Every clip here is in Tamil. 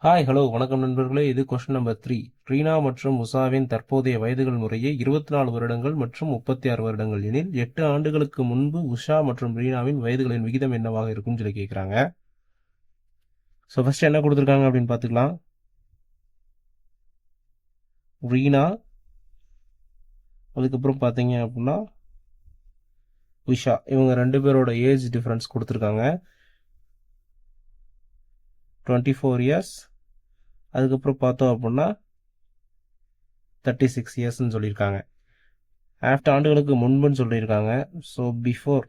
ஹாய் ஹலோ வணக்கம் நண்பர்களே. இது கொஸ்டின் நம்பர் 3. ரீனா மற்றும் உஷாவின் தற்போதைய வயதுகள் முறையே 24 வருடங்கள் மற்றும் 36 வருடங்கள் எனில் 8 ஆண்டுகளுக்கு முன்பு உஷா மற்றும் ரீனாவின் வயதுகளின் விகிதம் என்னவாக இருக்கும்னு சொல்லி கேட்குறாங்க. ஸோ ஃபர்ஸ்ட் என்ன கொடுத்துருக்காங்க அப்படின்னு பார்த்துக்கலாம். ரீனா, அதுக்கப்புறம் பார்த்தீங்க அப்படின்னா உஷா, இவங்க ரெண்டு பேரோட ஏஜ் டிஃப்ரென்ஸ் கொடுத்துருக்காங்க. 24 இயர்ஸ், அதுக்கப்புறம் பார்த்தோம் அப்படின்னா 36 இயர்ஸ்ன்னு சொல்லியிருக்காங்க. 8 ஆண்டுகளுக்கு முன்புன்னு சொல்லியிருக்காங்க. ஸோ பிஃபோர்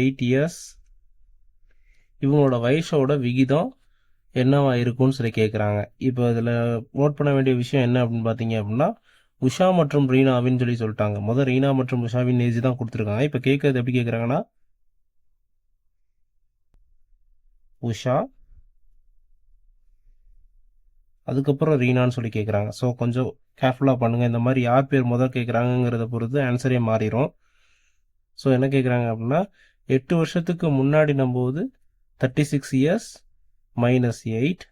8 இயர்ஸ் இவங்களோட வயசோட விகிதம் என்னவா இருக்கும்னு சொல்லி கேட்குறாங்க. இப்போ இதில் நோட் பண்ண வேண்டிய விஷயம் என்ன அப்படின்னு பார்த்தீங்க அப்படின்னா, உஷா மற்றும் ரீனாவின்னு சொல்லி சொல்லிட்டாங்க. முதல் ரீனா மற்றும் உஷாவின் ஏஜ் தான் கொடுத்துருக்காங்க. இப்போ கேட்கறது எப்படி கேட்குறாங்கன்னா, உஷா அதுக்கப்புறம் ரீனான்னு சொல்லி கேட்குறாங்க. ஸோ கொஞ்சம் கேர்ஃபுல்லாக பண்ணுங்கள். இந்த மாதிரி யார் பேர் முதல் கேட்குறாங்கிறத பொறுத்து ஆன்சரே மாறிடும். ஸோ என்ன கேட்குறாங்க அப்படின்னா, 8 வருஷத்துக்கு முன்னாடி நம்போது 36 இயர்ஸ் மைனஸ் 8,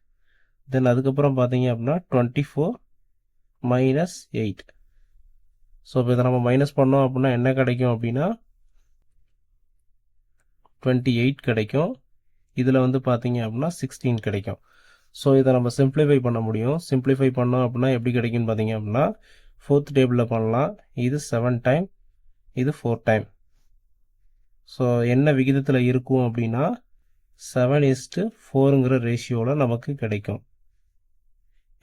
தென் அதுக்கப்புறம் பார்த்தீங்க அப்படின்னா 24 மைனஸ் 8. ஸோ இப்போ இதை நம்ம மைனஸ் பண்ணோம் அப்படின்னா என்ன கிடைக்கும் அப்படின்னா 28 கிடைக்கும். இதில் வந்து பார்த்தீங்க அப்படின்னா 16 கிடைக்கும். ஸோ இதை நம்ம சிம்பிளிஃபை பண்ண முடியும். சிம்பிளிஃபை பண்ணோம் அப்படின்னா எப்படி கிடைக்குன்னு பார்த்தீங்க அப்படின்னா, ஃபோர்த் டேபிளில் பண்ணலாம். இது 7 டைம், இது 4 டைம். ஸோ என்ன விகிதத்தில் இருக்கும் அப்படின்னா 7:4ங்கிற ரேஷியோவில் நமக்கு கிடைக்கும்.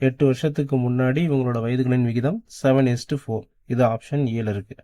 8 வருஷத்துக்கு முன்னாடி இவங்களோட வயதுகளின் விகிதம் 7:4. இது ஆப்ஷன் ஏல இருக்கு.